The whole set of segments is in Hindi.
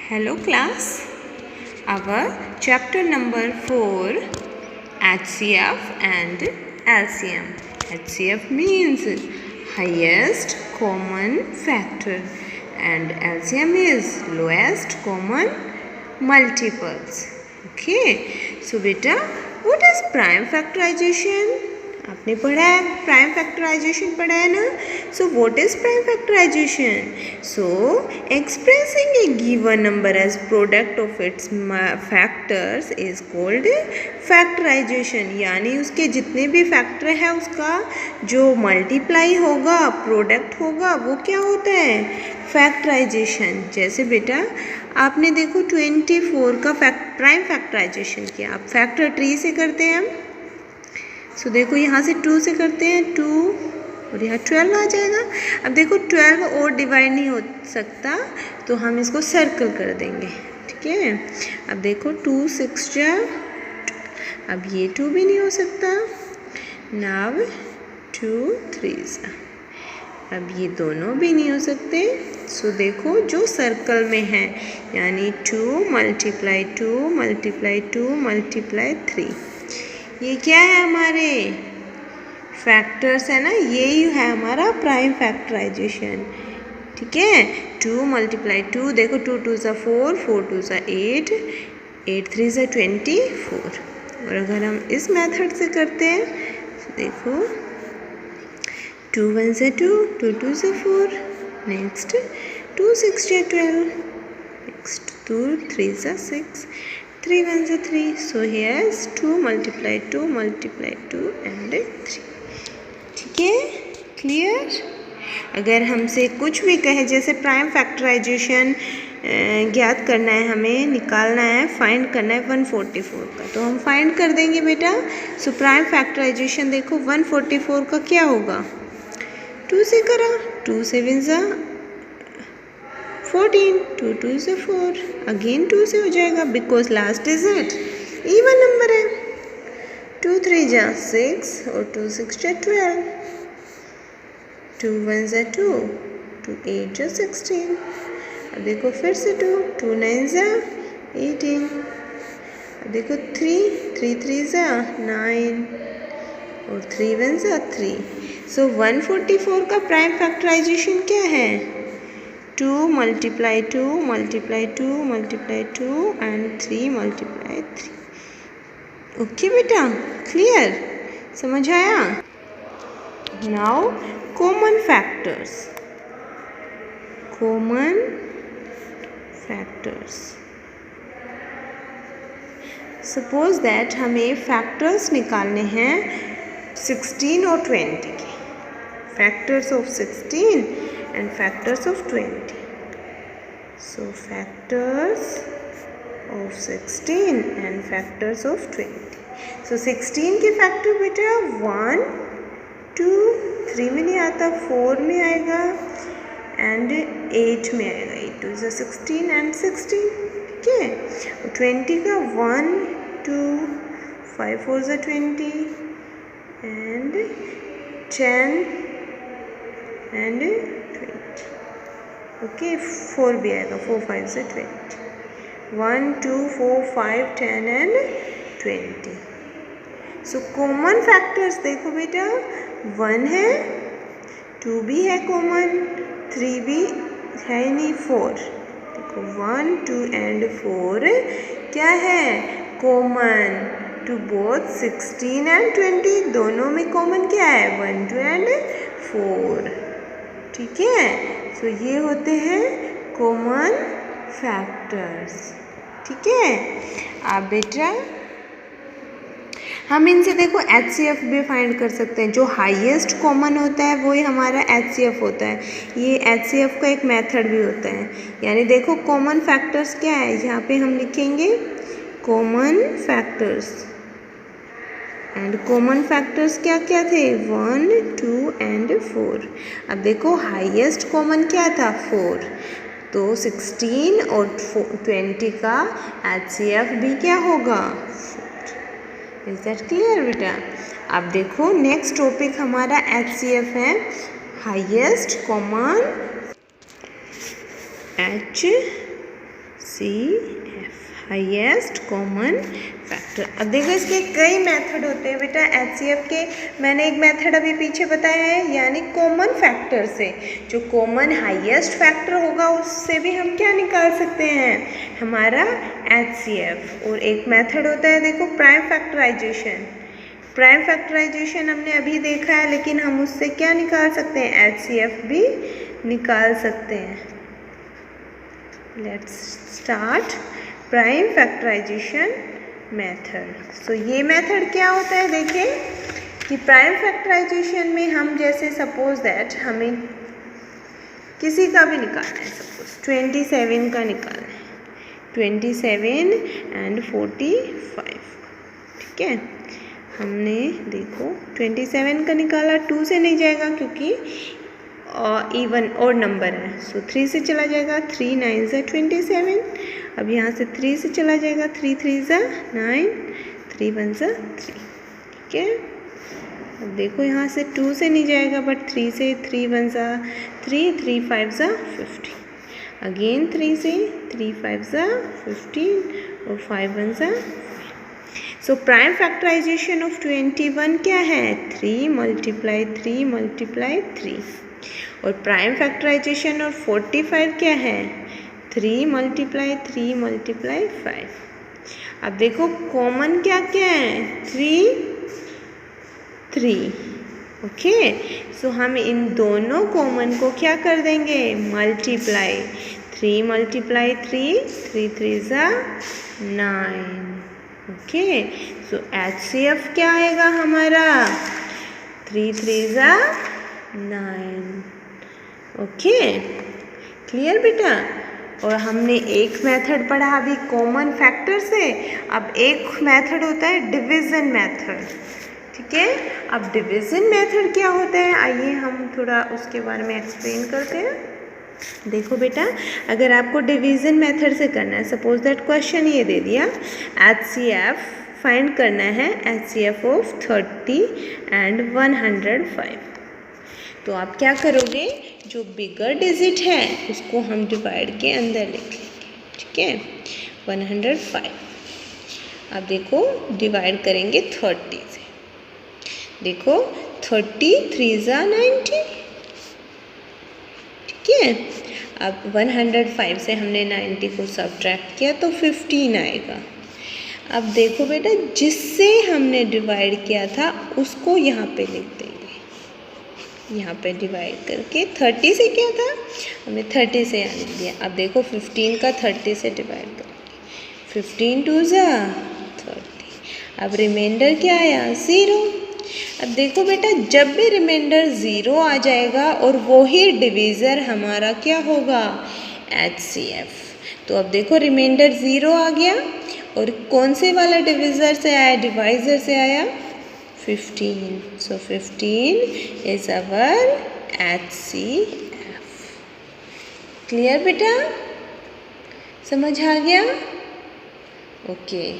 Hello class, our chapter number 4 HCF and LCM. HCF means highest common factor and LCM is lowest common multiples. Okay, so beta, what is prime factorization? आपने पढ़ा है प्राइम फैक्टराइजेशन पढ़ा है ना. So what is prime factorisation? So expressing a given number as product of its factors is called factorisation. यानी उसके जितने भी फैक्टर है उसका जो मल्टीप्लाई होगा प्रोडक्ट होगा वो क्या होता है? फैक्टराइजेशन. जैसे बेटा आपने देखो 24 का प्राइम फैक्टराइजेशन किया. आप फैक्टर ट्री से करते हैं हम. सो देखो यहाँ से 2 से करते हैं 2 और यहाँ 12 आ जाएगा. अब देखो 12 और डिवाइड नहीं हो सकता तो हम इसको सर्कल कर देंगे. ठीक है. अब देखो 2 6 जा. अब ये 2 भी नहीं हो सकता. नाव 2 3 जा. अब ये दोनों भी नहीं हो सकते. सो देखो जो सर्कल में है यानी 2 मल्टीप्लाई 2 मल्टीप्लाई 2 मल्टीप्लाई 3, ये क्या है हमारे फैक्टर्स है ना. यही है हमारा प्राइम फैक्टराइजेशन. ठीक है. 2 मल्टीप्लाई 2 देखो 2 2 सा 4 4 2 सा 8 8 3 सा 24. और अगर हम इस मेथड से करते हैं तो देखो 2 1 से 2 2 2 से 4 नेक्स्ट 2 6 से 12 नेक्स्ट 2 3 सा 6 3 1 से 3. So here is 2 multiply 2 multiply 2 and 3. ठीक है. क्लियर. अगर हमसे कुछ भी कहे जैसे प्राइम फैक्टराइजेशन ज्ञात करना है, हमें निकालना है, फाइंड करना है 144 का, तो हम फाइंड कर देंगे बेटा. सो प्राइम फैक्टराइजेशन देखो 144 का क्या होगा. 2 से करा 2 7 जा 14 2 2 से 4 अगेन 2 से हो जाएगा because last digit even number है. 2 3 जा 6 और 2 6 जा 12 2 1 जा 2 2 8 जा 16. अब देखो फिर से 2 2 9 जा 18. अब देखो 3 3 3 जा 9 और 3 1 जा 3. सो 144 का प्राइम फैक्टराइजेशन क्या है? 2 multiply 2 multiply 2 multiply 2 and 3 multiply 3. Okay बेटा. क्लियर. समझ आया. Now common factors. Common factors. Suppose that हमें फैक्टर्स निकालने हैं 16 और 20 के. Factors of 16 and factors of 20. So factors of 16 and factors of 20. So 16 के फैक्टर बेटा 1 2 3 में नहीं आता, 4 में आएगा एंड 8 में आएगा. 8 2 16 एंड 16. ठीक है. और 20 का 1 2 5 4 20 एंड 10 एंड ओके 4 भी आएगा 4 5 से 20 1 2 4 5 10 एंड 20. सो कॉमन फैक्टर्स देखो बेटा 1 है 2 भी है कॉमन 3 भी है नहीं 4. देखो 1 2 एंड 4 क्या है कॉमन टू बोथ 16 एंड 20. दोनों में कॉमन क्या है 1 2 एंड 4. ठीक है. तो ये होते हैं कॉमन फैक्टर्स. ठीक है. अब बेटा हम इनसे देखो HCF भी फाइंड कर सकते हैं. जो हाईएस्ट कॉमन होता है वही हमारा HCF होता है. ये HCF का एक मेथड भी होता है. यानी देखो कॉमन फैक्टर्स क्या है, यहाँ पे हम लिखेंगे common factors. And common factors क्या क्या थे 1 2 एंड 4. अब देखो हाईएस्ट कॉमन क्या था 4. तो 16 और 20 का HCF भी क्या होगा 4. इज दैट क्लियर बेटा. अब देखो नेक्स्ट टॉपिक हमारा HCF है highest common HCF highest common factor. अब देखो इसके कई मेथड होते हैं बेटा HCF के। मैंने एक मेथड अभी पीछे बताया है, यानी कॉमन फैक्टर से जो कॉमन हाईएस्ट फैक्टर होगा उससे भी हम क्या निकाल सकते हैं, हमारा HCF। और एक मेथड होता है देखो प्राइम फैक्टराइजेशन। प्राइम फैक्टराइजेशन हमने अभी देखा है, लेकिन हम उससे क्या निकाल सकते हैं, HCF भी निकाल सकते हैं। Let's start prime factorisation method. So ये मेथड क्या होता है, देखिए कि प्राइम फैक्टराइजेशन में हम जैसे सपोज दैट हमें किसी का भी निकालना है, सपोज 27 का निकालना है, 27 एंड 45, ठीक है। हमने देखो 27 का निकाला, 2 से नहीं जाएगा क्योंकि इवन और नंबर है, सो 3 से चला जाएगा, 3 9 ज़ा 27। अब यहाँ से 3 से चला जाएगा, 3 3 ज़ा 9, 3 1 ज़ा 3, ठीक है। अब देखो यहाँ से 2 से नहीं जाएगा, बट 3 से, 3 1 ज़ा 3, 3 5 ज़ा 50, अगेन 3 से, 3 5 ज़ा 15 और 5 1 ज़ा। सो प्राइम फैक्टराइजेशन ऑफ 21 क्या है, 3 मल्टीप्लाई 3 मल्टीप्लाई 3। और प्राइम फैक्टराइजेशन और 45 क्या है, 3 मल्टीप्लाई 3 मल्टीप्लाई 5। अब देखो कॉमन क्या क्या है, 3 ओके। सो हम इन दोनों कॉमन को क्या कर देंगे, मल्टीप्लाई, 3 मल्टीप्लाई 3, 3 3 ज़ा 9, ओके। सो HCF क्या आएगा हमारा, 3 3 ज़ा 9, ओके। क्लियर बेटा। और हमने एक मेथड पढ़ा अभी कॉमन फैक्टर से, अब एक मेथड होता है डिवीज़न मेथड, ठीक है। अब डिवीज़न मेथड क्या होता है, आइए हम थोड़ा उसके बारे में एक्सप्लेन करते हैं। देखो बेटा, अगर आपको डिवीज़न मेथड से करना है, सपोज दैट क्वेश्चन ये दे दिया HCF फाइंड करना है, HCF ऑफ 30 एंड 105, तो आप क्या करोगे, जो बिगर डिजिट है उसको हम डिवाइड के अंदर लिख लेंगे, ठीक है। 105, अब देखो डिवाइड करेंगे 30 से, देखो 30 3 ज़ा 90, ठीक है। अब 105 से हमने 90 को सब्ट्रैक्ट किया तो 15 आएगा। अब देखो बेटा, जिससे हमने डिवाइड किया था उसको यहाँ पे लिख देंगे, यहाँ पे डिवाइड करके 30 से क्या था, हमने 30 से यहाँ लिख दिया। अब देखो 15 का 30 से डिवाइड करेंगे, 15 2 ज़ा 30। अब रिमाइंडर क्या आया, 0। अब देखो बेटा, जब भी रिमाइंडर 0 आ जाएगा और वही डिवीज़र हमारा क्या होगा, HCF। तो अब देखो रिमाइंडर 0 आ गया और कौन से वाला डिवीज़र से आया, डिवाइज़र से आया, 15। So 15 is our HCF। Clear बेटा, समझ आ गया, okay.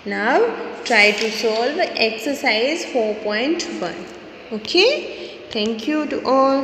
Now try to solve exercise 4.1, okay. Thank you to all.